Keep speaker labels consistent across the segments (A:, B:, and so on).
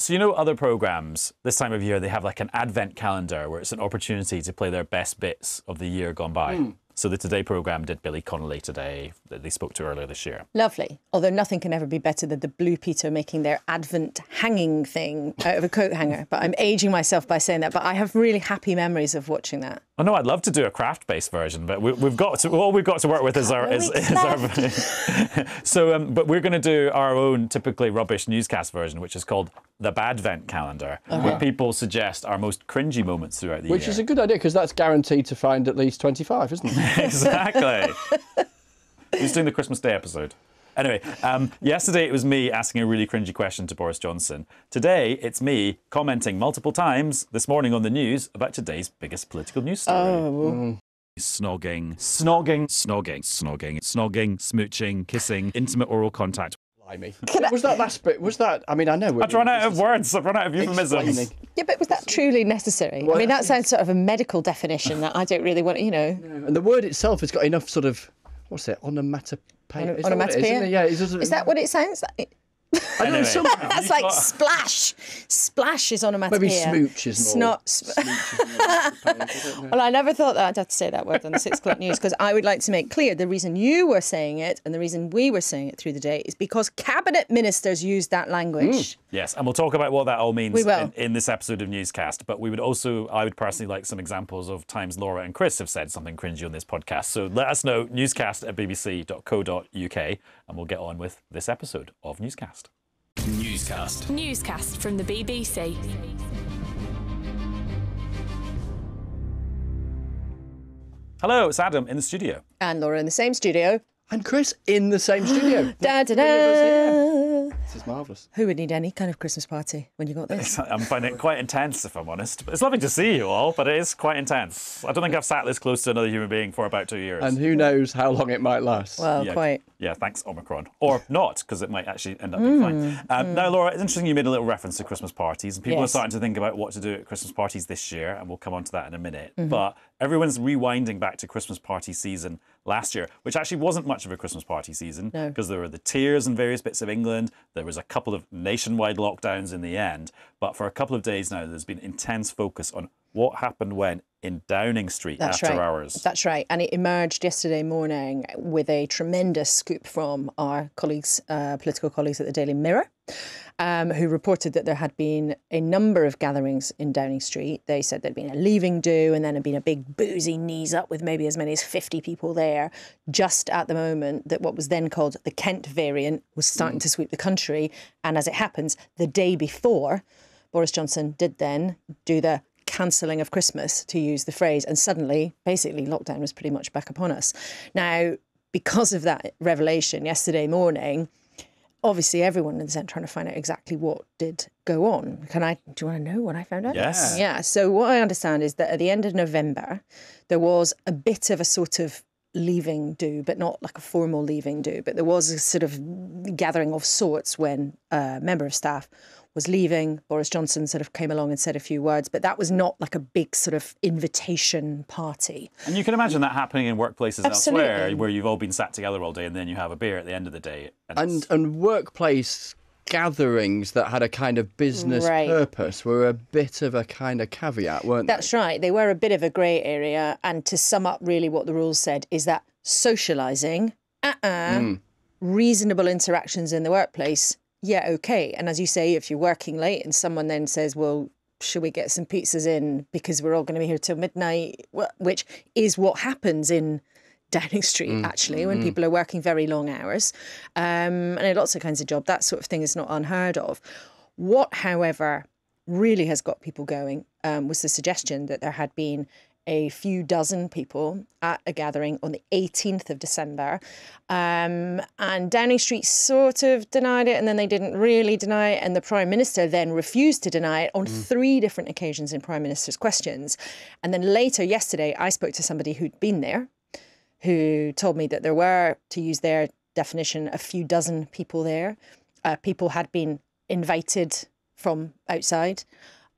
A: So, you know, other programmes this time of year, they have like an advent calendar where it's an opportunity to play their best bits of the year gone by. So the Today programme did Billy Connolly today, that they spoke to earlier this year.
B: Lovely. Although nothing can ever be better than the Blue Peter making their advent hanging thing out of a coat hanger. But I'm ageing myself by saying that. But I have really happy memories of watching that.
A: Oh no, I'd love to do a craft-based version, but we've got to, all we've got to work with is our. So, but we're going to do our own typically rubbish newscast version, which is called the Badvent calendar, where people suggest our most cringy moments throughout the year.
C: Which is a good idea because that's guaranteed to find at least 25, isn't it?
A: Exactly. Who's doing the Christmas Day episode? Anyway, yesterday it was me asking a really cringy question to Boris Johnson. Today it's me commenting multiple times this morning on the news about today's biggest political news story. Snogging, smooching, kissing, intimate oral contact.
C: Was that last bit? Was that? I mean, I know.
A: I've run out of words. I've run out of euphemisms.
B: Yeah, but was that truly necessary? Well, I mean, that sounds sort of a medical definition that I don't really want, you know.
C: And the word itself has got enough sort of, what's it, onomatopoeia?
B: Onomatopoeia?
C: Yeah.
B: Is that what it sounds like?
C: I know some.
B: That's like splash. Splash is onomatopoeia.
C: Maybe smooch is more.
B: Well, I never thought that I'd have to say that word on the 6 o'clock news because I would like to make clear the reason you were saying it and the reason we were saying it through the day is because cabinet ministers used that language.
A: Yes, and we'll talk about what that all means
B: We will.
A: in this episode of Newscast. But we would also, I would personally like some examples of times Laura and Chris have said something cringy on this podcast. So let us know, newscast@bbc.co.uk, and we'll get on with this episode of Newscast.
D: Newscast from the BBC.
A: Hello, it's Adam in the studio.
B: And Laura in the same studio.
C: And Chris in the same studio. This is marvellous.
B: Who would need any kind of Christmas party when you got this?
A: I'm finding it quite intense, if I'm honest. It's lovely to see you all, but it is quite intense. I don't think I've sat this close to another human being for about 2 years.
C: And who knows how long it might last.
B: Well, quite.
A: Yeah, thanks, Omicron. Or not, because it might actually end up being fine. Now, Laura, it's interesting you made a little reference to Christmas parties, and people are starting to think about what to do at Christmas parties this year, and we'll come on to that in a minute. But everyone's rewinding back to Christmas party season last year, which actually wasn't much of a Christmas party season, because there were the tiers in various bits of England. There was a couple of nationwide lockdowns in the end. But for a couple of days now, there's been intense focus on what happened when in Downing Street after hours. That's
B: right. And it emerged yesterday morning with a tremendous scoop from our colleagues, political colleagues at the Daily Mirror, who reported that there had been a number of gatherings in Downing Street. They said there'd been a leaving do and then had been a big boozy knees up with maybe as many as 50 people there, just at the moment that what was then called the Kent variant was starting to sweep the country. And as it happens, the day before, Boris Johnson did then do the cancelling of Christmas, to use the phrase, and suddenly, basically, lockdown was pretty much back upon us. Now, because of that revelation yesterday morning, obviously everyone is then trying to find out exactly what did go on. Do you want to know what I found out?
A: Yes.
B: Yeah, so what I understand is that at the end of November, there was a bit of a sort of leaving do, but not like a formal leaving do, but there was a sort of gathering of sorts when a member of staff was leaving. Boris Johnson sort of came along and said a few words, but that was not like a big sort of invitation party.
A: And you can imagine that happening in workplaces elsewhere, where you've all been sat together all day and then you have a beer at the end of the day.
C: And workplace gatherings that had a kind of business purpose were a bit of a kind of caveat, weren't they?
B: That's right. They were a bit of a grey area. And to sum up really what the rules said is that socialising, reasonable interactions in the workplace, yeah, okay. And as you say, if you're working late and someone then says, well, should we get some pizzas in because we're all going to be here till midnight, which is what happens in Downing Street, actually, when people are working very long hours and in lots of kinds of jobs, that sort of thing is not unheard of. What, however, really has got people going was the suggestion that there had been a few dozen people at a gathering on the 18th of December. And Downing Street sort of denied it, and then they didn't really deny it. And the Prime Minister then refused to deny it on 3 different occasions in Prime Minister's questions. And then later yesterday, I spoke to somebody who'd been there, who told me that there were, to use their definition, a few dozen people there. People had been invited from outside.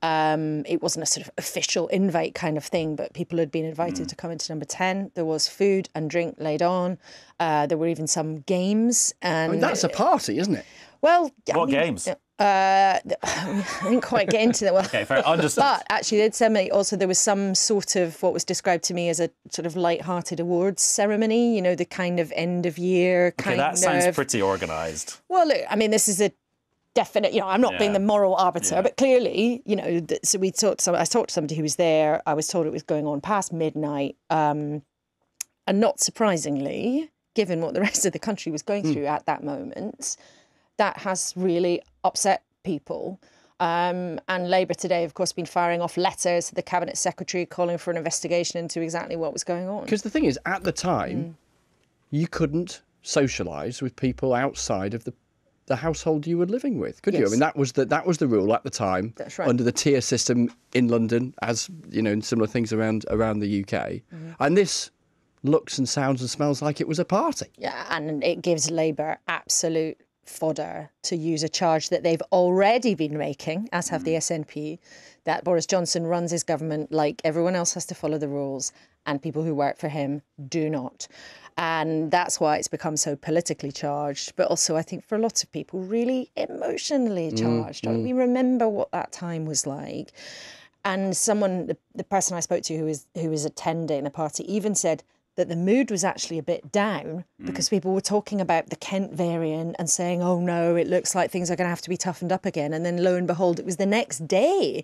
B: It wasn't a sort of official invite kind of thing, but people had been invited to come into number 10. There was food and drink laid on. There were even some games. And
C: I mean, that's a party, isn't it?
B: Well,
A: what games?
B: I didn't quite get into that one.
A: Okay, fair. Understood.
B: But actually, they'd send me also, there was some sort of what was described to me as a sort of light-hearted awards ceremony, you know, the kind of end of year kind of.
A: Okay, that sounds pretty organised.
B: Well, look, I mean, this is a definite, you know, I'm not being the moral arbiter, but clearly, you know, so I talked to somebody who was there. I was told it was going on past midnight. And not surprisingly, given what the rest of the country was going through at that moment, that has really upset people. And Labour today, of course, been firing off letters to the Cabinet Secretary calling for an investigation into exactly what was going on.
C: Because the thing is, at the time, you couldn't socialise with people outside of the household you were living with, could you? I mean, that was the rule at the time.
B: That's right.
C: Under the tier system in London, as you know, and similar things around the UK. And this looks and sounds and smells like it was a party.
B: Yeah, and it gives Labour absolute fodder to use a charge that they've already been making, as have the SNP, that Boris Johnson runs his government like everyone else has to follow the rules and people who work for him do not. And that's why it's become so politically charged, but also I think for lots of people really emotionally charged. We remember what that time was like. And someone, the person I spoke to who was attending the party even said that the mood was actually a bit down because people were talking about the Kent variant and saying, oh no, it looks like things are going to have to be toughened up again. And then lo and behold, it was the next day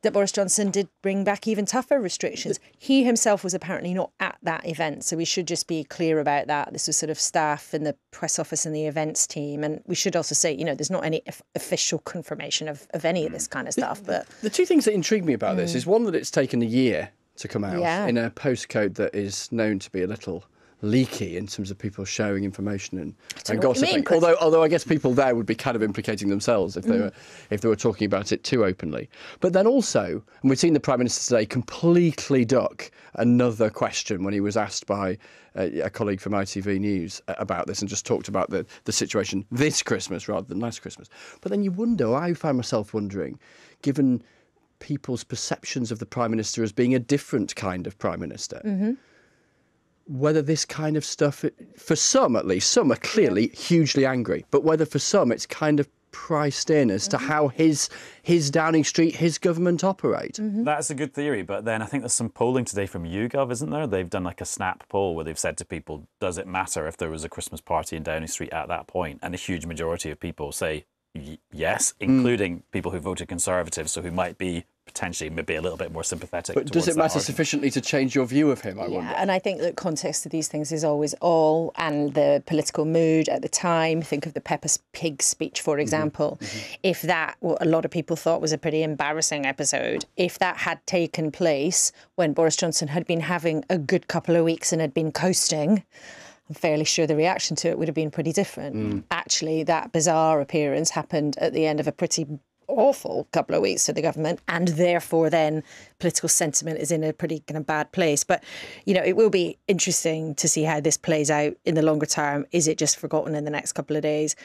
B: that Boris Johnson did bring back even tougher restrictions. He himself was apparently not at that event, so we should just be clear about that. This was sort of staff in the press office and the events team. And we should also say, you know, there's not any official confirmation of any of this kind of stuff. But
C: the two things that intrigue me about this is one, that it's taken a year to come out in a postcode that is known to be a little leaky in terms of people sharing information and gossiping. Although I guess people there would be kind of implicating themselves if they were talking about it too openly. But then also, and we've seen the Prime Minister today completely duck another question when he was asked by a colleague from ITV News about this, and just talked about the situation this Christmas rather than last Christmas. But then you wonder, I find myself wondering, given people's perceptions of the Prime Minister as being a different kind of Prime Minister, whether this kind of stuff, for some at least, some are clearly hugely angry, but whether for some it's kind of priced in as to how his Downing Street, his government operate.
A: That's a good theory, but then I think there's some polling today from YouGov, isn't there? They've done like a snap poll where they've said to people, does it matter if there was a Christmas party in Downing Street at that point? And a huge majority of people say yes, including people who voted Conservative, so who might be potentially maybe a little bit more sympathetic.
C: But does it matter sufficiently to change your view of him, I wonder? And
B: I think the context of these things is always all, and the political mood at the time. Think of the Peppa Pig speech, for example. If that, what a lot of people thought was a pretty embarrassing episode, if that had taken place when Boris Johnson had been having a good couple of weeks and had been coasting, I'm fairly sure the reaction to it would have been pretty different. Actually, that bizarre appearance happened at the end of a pretty awful couple of weeks to the government, and therefore then political sentiment is in a pretty kind of bad place. But, you know, it will be interesting to see how this plays out in the longer term. Is it just forgotten in the next couple of days?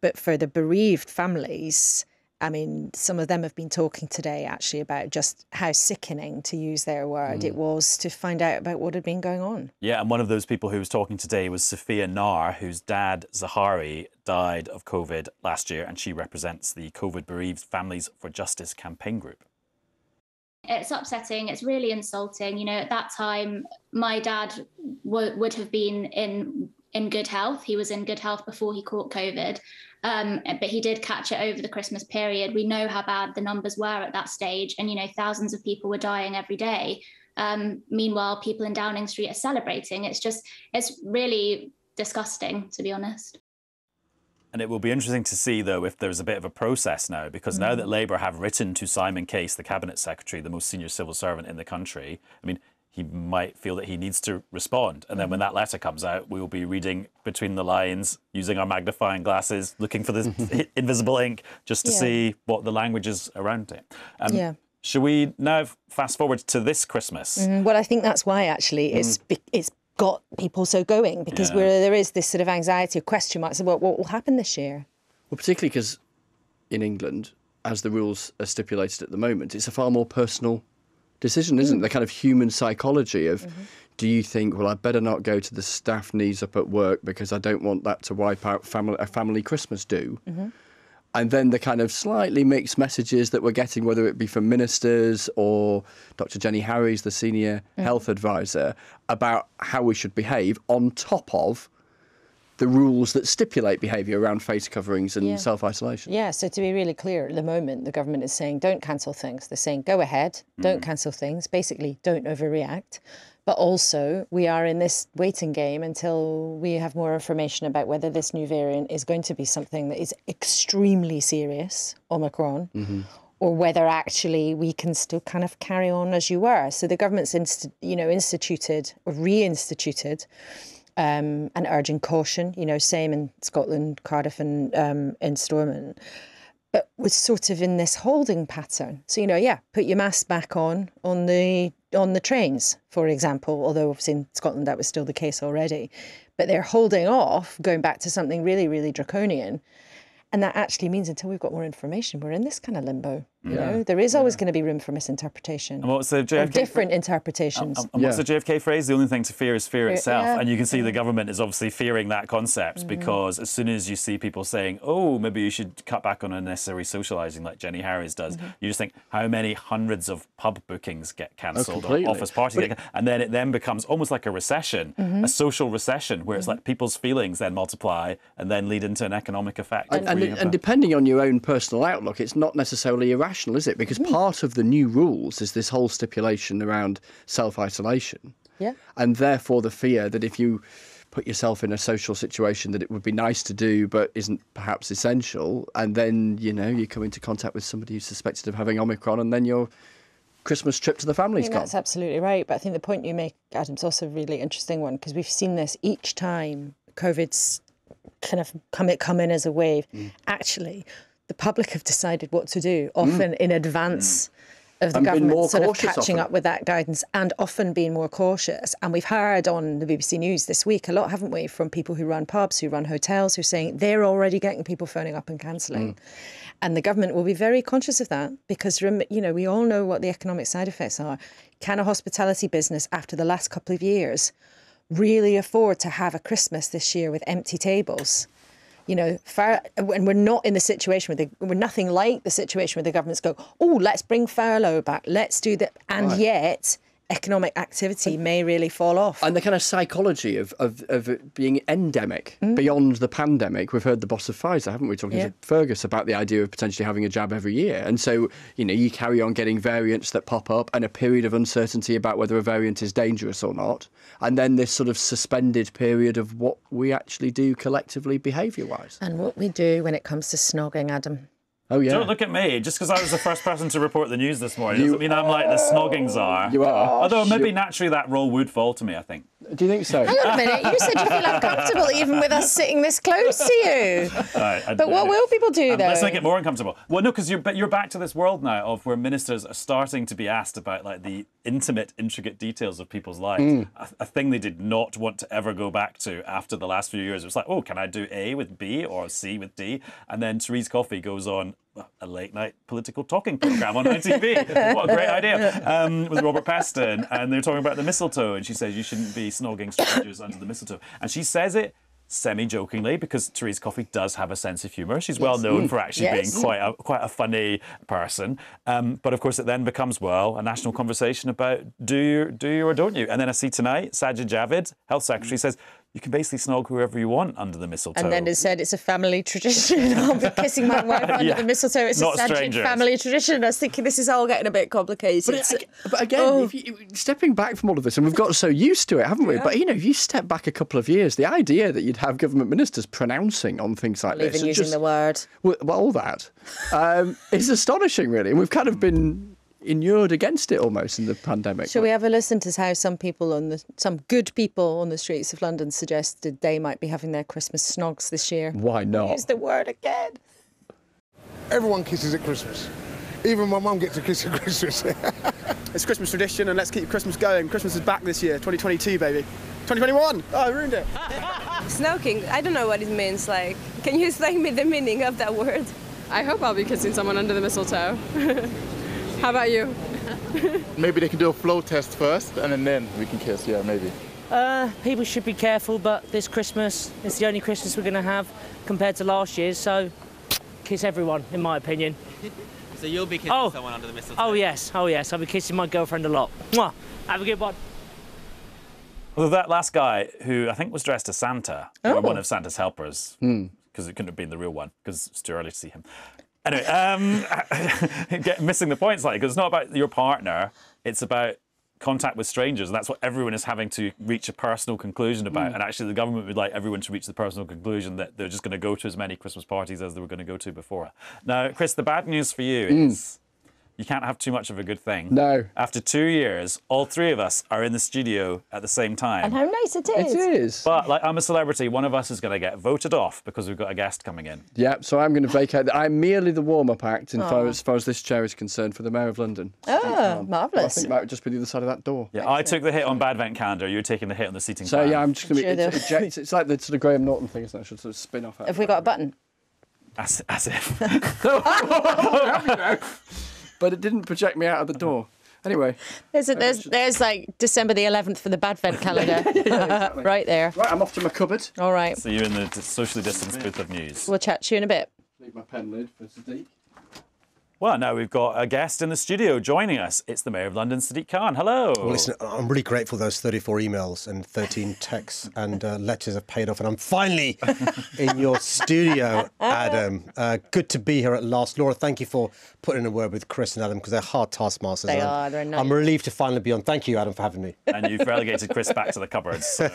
B: But for the bereaved families, I mean, some of them have been talking today actually about just how sickening, to use their word, it was to find out about what had been going on.
A: Yeah, and one of those people who was talking today was Sophia Nar, whose dad, Zahari, died of COVID last year, and she represents the COVID Bereaved Families for Justice campaign group.
D: It's upsetting. It's really insulting. You know, at that time, my dad would have been in good health. He was in good health before he caught COVID. But he did catch it over the Christmas period. We know how bad the numbers were at that stage. And, you know, thousands of people were dying every day. Meanwhile, people in Downing Street are celebrating. It's really disgusting, to be honest.
A: And it will be interesting to see, though, if there's a bit of a process now, because now that Labour have written to Simon Case, the Cabinet Secretary, the most senior civil servant in the country, I mean, he might feel that he needs to respond. And then when that letter comes out, we will be reading between the lines, using our magnifying glasses, looking for the invisible ink, just to see what the language is around it. Should we now fast forward to this Christmas?
B: Well, I think that's why, actually, it's got people so going, because there is this sort of anxiety or question marks about what will happen this year.
C: Well, particularly because in England, as the rules are stipulated at the moment, it's a far more personal decision, isn't it? The kind of human psychology of, do you think, well, I better not go to the staff knees up at work because I don't want that to wipe out a family Christmas do? And then the kind of slightly mixed messages that we're getting, whether it be from ministers or Dr. Jenny Harries, the senior health advisor, about how we should behave on top of the rules that stipulate behaviour around face coverings and self-isolation.
B: Yeah, so to be really clear, at the moment, the government is saying don't cancel things. They're saying go ahead, don't cancel things, basically don't overreact. But also, we are in this waiting game until we have more information about whether this new variant is going to be something that is extremely serious, Omicron, or whether actually we can still kind of carry on as you were. So the government's instituted or reinstituted and urging caution, same in Scotland, Cardiff and in Stormont. But was sort of in this holding pattern. So, put your mask back on the trains, for example, although obviously in Scotland that was still the case already. But they're holding off, going back to something really, really draconian. And that actually means until we've got more information, we're in this kind of limbo. There is always going to be room for misinterpretation.
A: And what's the JFK?
B: Or different interpretations.
A: And what's the JFK phrase? The only thing to fear is fear itself. And you can see the government is obviously fearing that concept because as soon as you see people saying, oh, maybe you should cut back on unnecessary socialising like Jenny Harries does, you just think how many hundreds of pub bookings get cancelled or office parties and then it then becomes almost like a recession, a social recession where it's like people's feelings then multiply and then lead into an economic effect.
C: And depending on your own personal outlook, it's not necessarily irrational, is it? Because part of the new rules is this whole stipulation around self-isolation. Yeah. And therefore the fear that if you put yourself in a social situation that it would be nice to do but isn't perhaps essential, and then, you come into contact with somebody who's suspected of having Omicron, and then your Christmas trip to the family's gone.
B: That's absolutely right. But I think the point you make, Adam's also a really interesting one, because we've seen this each time COVID's kind of come in as a wave. Actually, the public have decided what to do, often in advance of the government sort of catching up with that guidance and often being more cautious. And we've heard on the BBC News this week a lot, haven't we, from people who run pubs, who run hotels, who are saying they're already getting people phoning up and cancelling. And the government will be very conscious of that because, we all know what the economic side effects are. Can a hospitality business, after the last couple of years, really afford to have a Christmas this year with empty tables? And we're not in the situation we're nothing like the situation where the governments go, oh, let's bring furlough back, let's do that. And yet economic activity may really fall off.
C: And the kind of psychology of it being endemic beyond the pandemic. We've heard the boss of Pfizer, haven't we, talking to Fergus about the idea of potentially having a jab every year. And so, you carry on getting variants that pop up and a period of uncertainty about whether a variant is dangerous or not. And then this sort of suspended period of what we actually do collectively behaviour-wise.
B: And what we do when it comes to snogging, Adam.
C: Oh, yeah.
A: Don't look at me. Just because I was the first person to report the news this morning doesn't mean I'm like the snogging czar.
C: You are.
A: Although maybe naturally that role would fall to me, I think.
C: Do you think so?
B: Hang on a minute. You said you feel uncomfortable even with us sitting this close to you. But what will people do, though?
A: Let's make it more uncomfortable. Well, no, because you're back to this world now of where ministers are starting to be asked about like the intimate, intricate details of people's lives. A thing they did not want to ever go back to after the last few years. It was like, oh, can I do A with B or C with D? And then Therese Coffey goes on a late-night political talking programme on ITV. What a great idea. With Robert Peston. And they're talking about the mistletoe. And she says you shouldn't be snogging strangers under the mistletoe. And she says it semi-jokingly because Therese Coffey does have a sense of humour. She's well known for actually being quite a funny person. But of course it then becomes, a national conversation about do you or don't you? And then I see tonight, Sajid Javid, Health Secretary, says you can basically snog whoever you want under the mistletoe.
B: And then it said it's a family tradition. I'll be kissing my wife under the mistletoe. It's
A: not
B: a Sajid family tradition. I was thinking this is all getting a bit complicated.
C: But again, stepping back from all of this, and we've got so used to it, haven't we? But, if you step back a couple of years, the idea that you'd have government ministers pronouncing on things like this.
B: Even using the word.
C: Well, all that is astonishing, really. And we've kind of been inured against it almost in the pandemic.
B: Shall we have a listen to how some good people on the streets of London suggested they might be having their Christmas snogs this year?
C: Why not?
B: Use the word again.
E: Everyone kisses at Christmas. Even my mum gets a kiss at Christmas.
F: It's Christmas tradition and let's keep Christmas going. Christmas is back this year, 2022, baby. 2021! Oh, I ruined it.
G: Snogging, I don't know what it means. Like, can you explain me the meaning of that word?
H: I hope I'll be kissing someone under the mistletoe. How about you?
I: Maybe they can do a flow test first and then we can kiss, maybe.
J: People should be careful, but this Christmas is the only Christmas we're going to have compared to last year's, so kiss everyone, in my opinion.
K: So you'll be kissing someone under the mistletoe?
J: Oh yes, I'll be kissing my girlfriend a lot. Mwah. Have a good one.
A: Although that last guy, who I think was dressed as Santa, or one of Santa's helpers, because it couldn't have been the real one, because it's too early to see him. Anyway, missing the point slightly, because it's not about your partner, it's about contact with strangers, and that's what everyone is having to reach a personal conclusion about. And actually the government would like everyone to reach the personal conclusion that they're just going to go to as many Christmas parties as they were going to go to before. Now, Chris, the bad news for you is you can't have too much of a good thing.
C: No.
A: After 2 years, all three of us are in the studio at the same time.
B: And how nice it is.
C: It is.
A: But like I'm a celebrity, one of us is going to get voted off because we've got a guest coming in.
C: Yeah, so I'm going to vacate. I'm merely the warm-up act as far as this chair is concerned for the Mayor of London.
B: Oh, marvellous.
C: I think that would just be the other side of that door.
A: Yeah, I took the hit on Bad Vent Calendar. You're taking the hit on the seating
C: So
A: plan.
C: yeah, I'm just going to be eject. It's like the sort of Graham Norton thing, isn't it? I should sort of spin off.
B: Have we got a button?
A: As if.
C: But it didn't project me out of the door. Anyway.
B: There's like December the 11th for the Bad Vent calendar.
C: Exactly.
B: Right there.
C: Right, I'm off to my cupboard.
B: All right.
A: So you're in the socially distanced booth of news.
B: We'll chat to you in a bit.
C: Leave my pen lid for Sadiq.
A: Well, now we've got a guest in the studio joining us. It's the Mayor of London, Sadiq Khan. Hello.
L: Well, listen, I'm really grateful those 34 emails and 13 texts and letters have paid off. And I'm finally in your studio, Adam. Good to be here at last. Laura, thank you for putting in a word with Chris and Adam because they're hard taskmasters.
B: They're nice.
L: I'm relieved to finally be on. Thank you, Adam, for having me.
A: And you've relegated Chris back to the cupboards. So,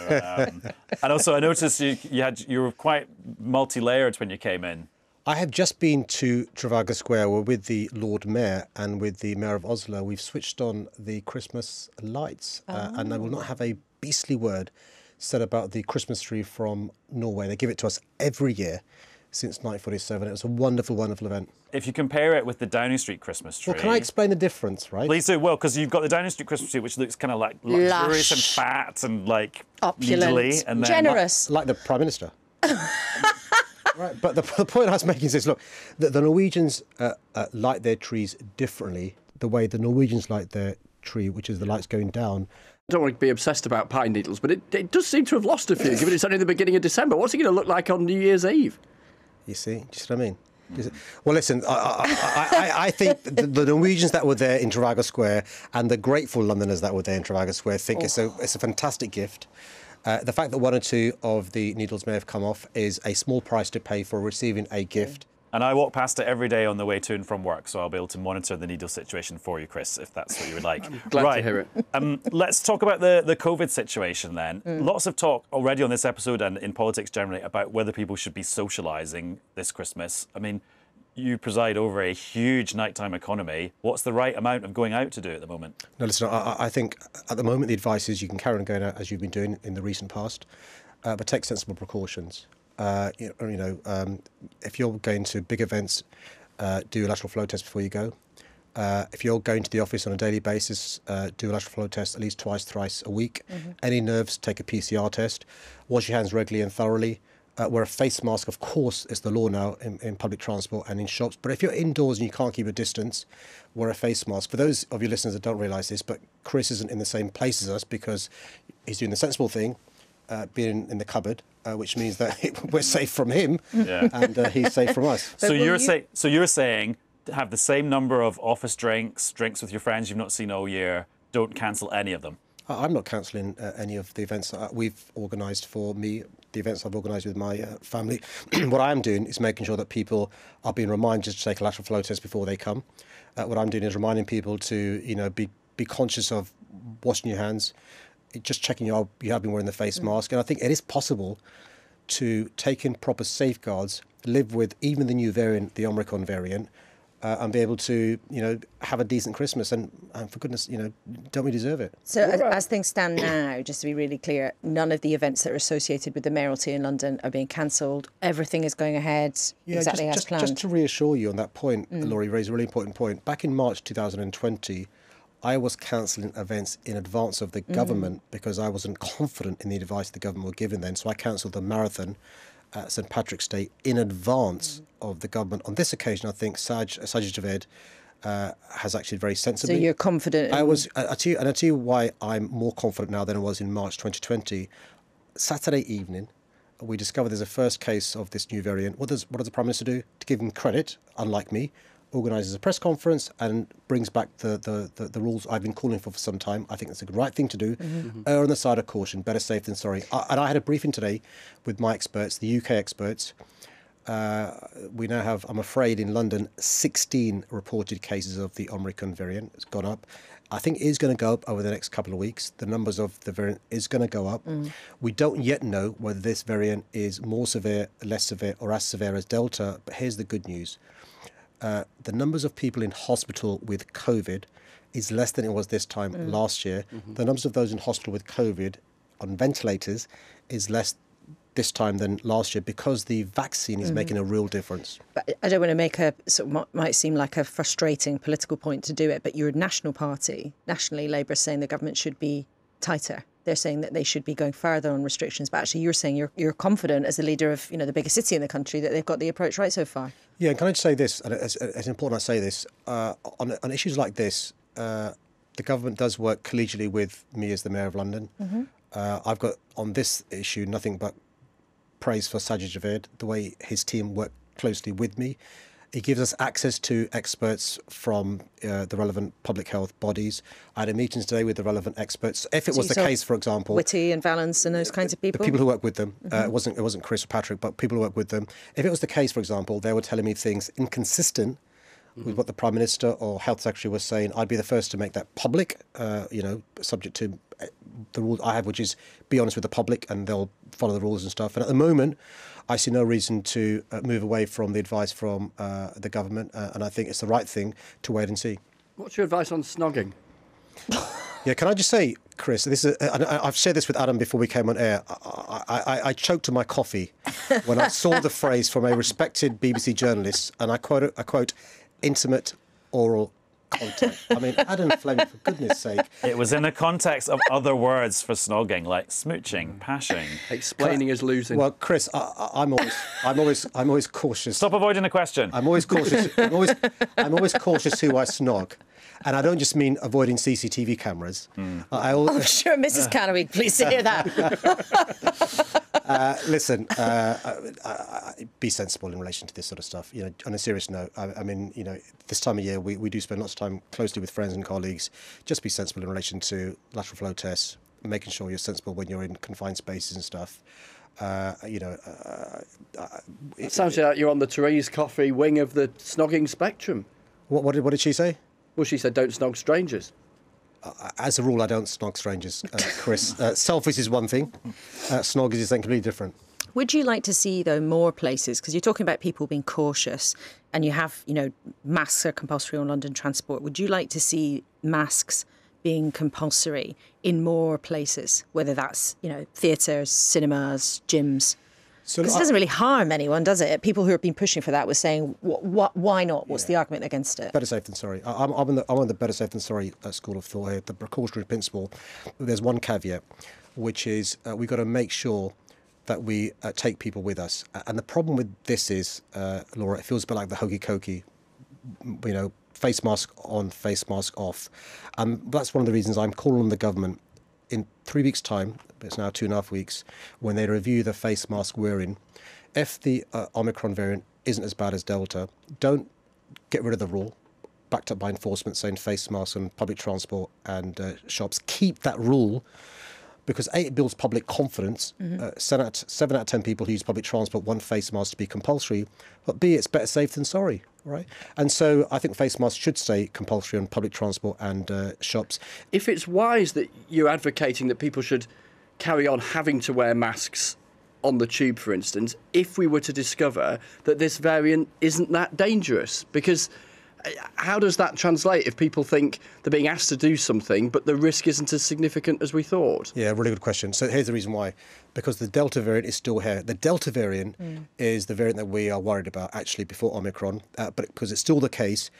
A: and also, I noticed you were quite multi-layered when you came in.
L: I have just been to Trafalgar Square. We're with the Lord Mayor and with the Mayor of Oslo. We've switched on the Christmas lights and I will not have a beastly word said about the Christmas tree from Norway. They give it to us every year since 1947. It was a wonderful, wonderful event.
A: If you compare it with the Downing Street Christmas tree...
L: Well, can I explain the difference, right?
A: Please do. Well, because you've got the Downing Street Christmas tree, which looks kind of like luxurious and fat and like...
B: opulent.
A: Needly, and then,
B: generous.
L: Like the Prime Minister. Right, but the point I was making is this, look, the Norwegians light their trees differently, the way the Norwegians light their tree, which is the lights going down.
C: I don't want to be obsessed about pine needles, but it does seem to have lost a few, given it's only the beginning of December. What's it going to look like on New Year's Eve?
L: You see? Do you see what I mean? Well, listen, I think the Norwegians that were there in Trafalgar Square and the grateful Londoners that were there in Trafalgar Square think it's a fantastic gift. The fact that one or two of the needles may have come off is a small price to pay for receiving a gift.
A: And I walk past it every day on the way to and from work, so I'll be able to monitor the needle situation for you, Chris, if that's what you would like.
C: I'm glad to hear it.
A: Let's talk about the COVID situation then. Lots of talk already on this episode and in politics generally about whether people should be socialising this Christmas. I mean, you preside over a huge nighttime economy. What's the right amount of going out to do at the moment?
L: No, listen, I think at the moment the advice is you can carry on going out as you've been doing in the recent past, but take sensible precautions. If you're going to big events, do a lateral flow test before you go. If you're going to the office on a daily basis, do a lateral flow test at least twice, thrice a week. Any nerves, take a PCR test. Wash your hands regularly and thoroughly. Wear a face mask, of course, is the law now in public transport and in shops. But if you're indoors and you can't keep a distance, wear a face mask. For those of your listeners that don't realise this, but Chris isn't in the same place as us because he's doing the sensible thing, being in the cupboard, which means that we're safe from him and he's safe from us.
A: So you're saying have the same number of office drinks with your friends you've not seen all year. Don't cancel any of them.
L: I'm not cancelling any of the events that we've organised for me, the events I've organised with my family. What I am doing is making sure that people are being reminded to take a lateral flow test before they come. What I'm doing is reminding people to, be conscious of washing your hands, just checking you have been wearing the face mask. And I think it is possible to take in proper safeguards, live with even the new variant, the Omicron variant, and be able to, have a decent Christmas. And for goodness, don't we deserve it?
B: So as things stand now, just to be really clear, none of the events that are associated with the mayoralty in London are being cancelled. Everything is going ahead exactly as planned.
L: Just to reassure you on that point, Laurie raised a really important point. Back in March 2020, I was cancelling events in advance of the government because I wasn't confident in the advice the government were giving then. So I cancelled the marathon at St Patrick's Day in advance of the government. On this occasion, I think Sajid Javid has acted very sensibly.
B: So you're confident?
L: I tell you why I'm more confident now than I was in March 2020. Saturday evening, we discover there's a first case of this new variant, what does the Prime Minister do? To give him credit, unlike me, organises a press conference and brings back the rules I've been calling for some time. I think that's the right thing to do. Err on the side of caution, better safe than sorry. And I had a briefing today with my experts, the UK experts. We now have, I'm afraid, in London, 16 reported cases of the Omicron variant. It's gone up. I think it is going to go up over the next couple of weeks. The numbers of the variant is going to go up. We don't yet know whether this variant is more severe, less severe, or as severe as Delta. But here's the good news. The numbers of people in hospital with COVID is less than it was this time last year. The numbers of those in hospital with COVID on ventilators is less this time than last year because the vaccine is making a real difference.
B: But I don't want to make a sort of might seem like a frustrating political point to do it, but your national party, nationally, Labour is saying the government should be tighter. They're saying that they should be going further on restrictions. But actually, you're saying you're confident as the leader of the biggest city in the country that they've got the approach right so far. Yeah,
L: can I just say this? And it's important I say this on issues like this. The government does work collegially with me as the Mayor of London. I've got on this issue nothing but praise for Sajid Javid, the way his team work closely with me. It gives us access to experts from the relevant public health bodies. I had a meeting today with the relevant experts. If it was the case, for example,
B: Whitty and Valance and those kinds of people,
L: the people who work with them, it wasn't Chris or Patrick, but people who work with them. If it was the case, for example, they were telling me things inconsistent with what the Prime Minister or Health Secretary was saying, I'd be the first to make that public, subject to the rules I have, which is be honest with the public and they'll follow the rules and stuff. And at the moment, I see no reason to move away from the advice from the government, and I think it's the right thing to wait and see.
C: What's your advice on snogging?
L: Yeah, can I just say, Chris, this is, I've shared this with Adam before we came on air. I choked on my coffee when I saw the phrase from a respected BBC journalist, and I quote, intimate oral contact. I mean, Adam Fleming, for goodness sake.
A: It was in the context of other words for snogging, like smooching, pashing.
C: Explaining as losing.
L: Well, Chris, I'm always cautious.
A: Stop avoiding the question.
L: I'm always cautious. I'm always cautious who I snog. And I don't just mean avoiding CCTV cameras.
B: I'm sure Mrs. Canaway, please hear that.
L: Listen, be sensible in relation to this sort of stuff. On a serious note, I mean, this time of year we do spend lots of time closely with friends and colleagues. Just be sensible in relation to lateral flow tests, making sure you're sensible when you're in confined spaces and stuff.
C: It sounds like you're on the Therese Coffey wing of the snogging spectrum.
L: What did she say?
C: Well, she said, don't snog strangers.
L: As a rule, I don't snog strangers, Chris. Selfies is one thing. Snog is something completely different.
B: Would you like to see, though, more places? Because you're talking about people being cautious and you have, masks are compulsory on London transport. Would you like to see masks being compulsory in more places, whether that's, theatres, cinemas, gyms? Because it doesn't really harm anyone, does it? People who have been pushing for that were saying, why not? What's the argument against it?
L: Better safe than sorry. I'm on the better safe than sorry school of thought here, the precautionary principle. There's one caveat, which is we've got to make sure that we take people with us. And the problem with this is, Laura, it feels a bit like the hokey-cokey, face mask on, face mask off. And that's one of the reasons I'm calling on the government in 3 weeks' time, it's now 2.5 weeks, when they review the face mask wearing, if the Omicron variant isn't as bad as Delta, don't get rid of the rule, backed up by enforcement saying face masks on public transport and shops. Keep that rule because A, it builds public confidence. 7 out of 10 people who use public transport want face masks to be compulsory, but B, it's better safe than sorry. Right, and so I think face masks should stay compulsory on public transport and shops.
C: If it's wise that you're advocating that people should carry on having to wear masks on the tube, for instance, if we were to discover that this variant isn't that dangerous, because how does that translate if people think they're being asked to do something, but the risk isn't as significant as we thought?
L: Yeah, really good question. So here's the reason why. Because the Delta variant is still here. The Delta variant is the variant that we are worried about, actually, before Omicron. But because it's still the case,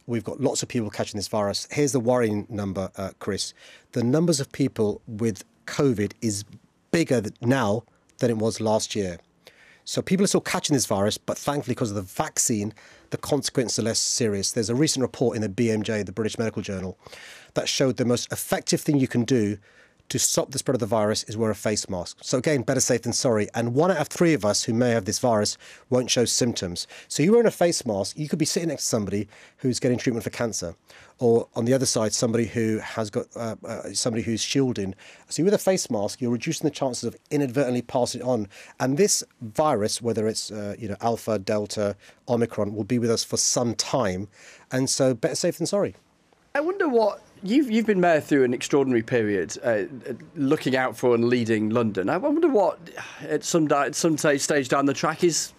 L: we've got lots of people catching this virus. Here's the worrying number, Chris. The numbers of people with COVID is bigger now than it was last year. So people are still catching this virus, but thankfully, because of the vaccine, the consequences are less serious. There's a recent report in the BMJ, the British Medical Journal, that showed the most effective thing you can do to stop the spread of the virus is wear a face mask. So again, better safe than sorry. And 1 out of 3 of us who may have this virus won't show symptoms. So you're wearing a face mask, you could be sitting next to somebody who's getting treatment for cancer. Or on the other side, somebody who has got somebody who's shielding. So with a face mask, you're reducing the chances of inadvertently passing it on. And this virus, whether it's Alpha, Delta, Omicron, will be with us for some time. And so better safe than sorry.
C: I wonder what you've been mayor through an extraordinary period, looking out for and leading London. I wonder what at some stage down the track is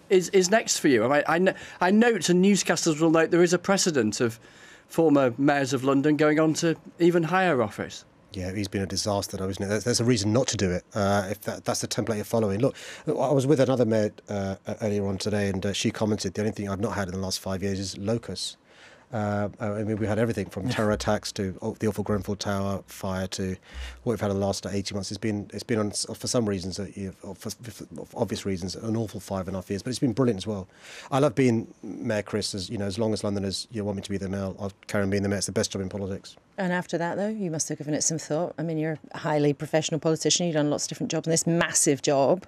C: next for you. I note, and newscasters will note, there is a precedent of former mayors of London going on to even higher office.
L: Yeah, he's been a disaster, though, isn't it? There's a reason not to do it, if that's the template you're following. Look, I was with another mayor earlier on today, and she commented the only thing I've not had in the last 5 years is locusts. I mean, we had everything from terror attacks to the awful Grenfell Tower fire to what we've had in the last 18 months. It's been on, for some reasons, for obvious reasons, an awful 5.5 years. But it's been brilliant as well. I love being Mayor Chris. As long as Londoners want me to be the mayor, I'll carry on being the mayor. It's the best job in politics.
B: And after that, though, you must have given it some thought. I mean, you're a highly professional politician. You've done lots of different jobs in this massive job.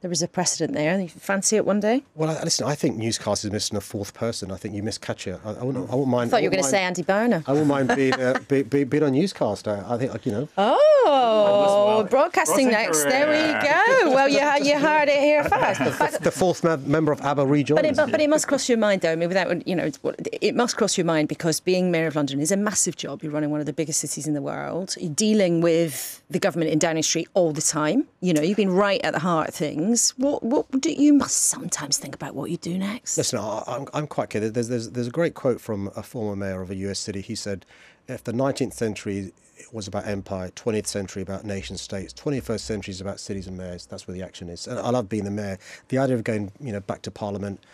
B: There was a precedent there. You fancy it one day?
L: Well, listen, I think Newscast is missing a 4th person. I think you missed Katya. I wouldn't mind.
B: I thought you were going to say Andy Bowner.
L: I wouldn't mind being on Newscast. I think,
B: Oh, broadcasting next. Career. There we go. Well, you heard it here first.
L: The 4th member of ABBA rejoins.
B: But it must cross your mind, though. I mean, it must cross your mind because being Mayor of London is a massive job. You're running one of the biggest cities in the world. You're dealing with the government in Downing Street all the time. You've been right at the heart of things. What do you must sometimes think about what you do next?
L: Listen, I'm quite clear. There's a great quote from a former mayor of a US city. He said, if the 19th century was about empire, 20th century about nation states, 21st century is about cities and mayors. That's where the action is. And I love being the mayor. The idea of going, back to Parliament,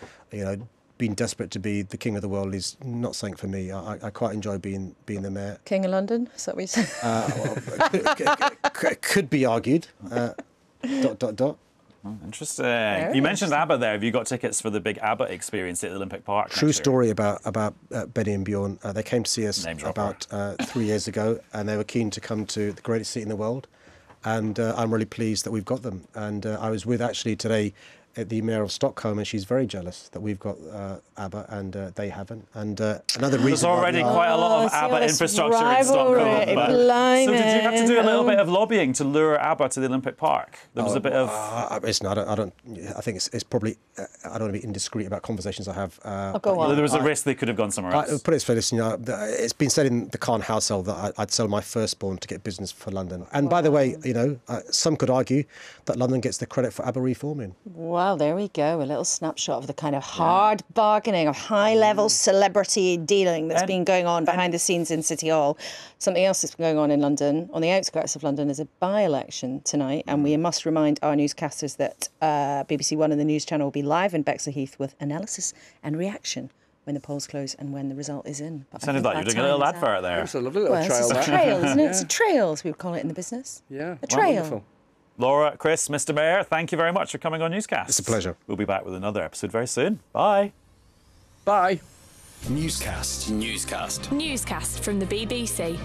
L: being desperate to be the king of the world is not something for me. I quite enjoy being the mayor.
B: King of London? Is that what you said?
L: Could be argued. ...
A: Oh, interesting. You mentioned ABBA there. Have you got tickets for the big ABBA experience at Olympic Park?
L: True story about Benny and Bjorn. They came to see us about 3 years ago, and they were keen to come to the greatest city in the world. And I'm really pleased that we've got them. And I was with actually today the mayor of Stockholm, and she's very jealous that we've got ABBA and they haven't. And another reason.
A: There's already quite a lot of ABBA infrastructure in Stockholm. So did you have to do a little bit of lobbying to lure ABBA to the Olympic Park? There was a bit of.
L: Listen, I think it's probably. I don't want to be indiscreet about conversations I have.
B: Go on.
A: There was a risk they could have gone somewhere else.
L: Put it this way, listen, it's been said in the Khan household that I'd sell my firstborn to get business for London. And by the way, some could argue that London gets the credit for ABBA reforming.
B: Well, there we go. A little snapshot of the kind of hard bargaining, of high-level celebrity dealing that's been going on behind the scenes in City Hall. Something else that's been going on in London, on the outskirts of London, is a by-election tonight. And we must remind our newscasters that BBC One and the News Channel will be live in Bexleyheath with analysis and reaction when the polls close and when the result is in.
A: But sounded like you're doing a little advert there.
C: It's a lovely little trail.
B: It's a trail, isn't it? It's a trail, as we would call it in the business.
C: Yeah,
B: a trail.
C: Wonderful.
A: Laura, Chris, Mr. Mayor, thank you very much for coming on Newscast.
L: It's a pleasure.
A: We'll be back with another episode very soon. Bye.
C: Bye.
M: Newscast.
N: Newscast from the BBC.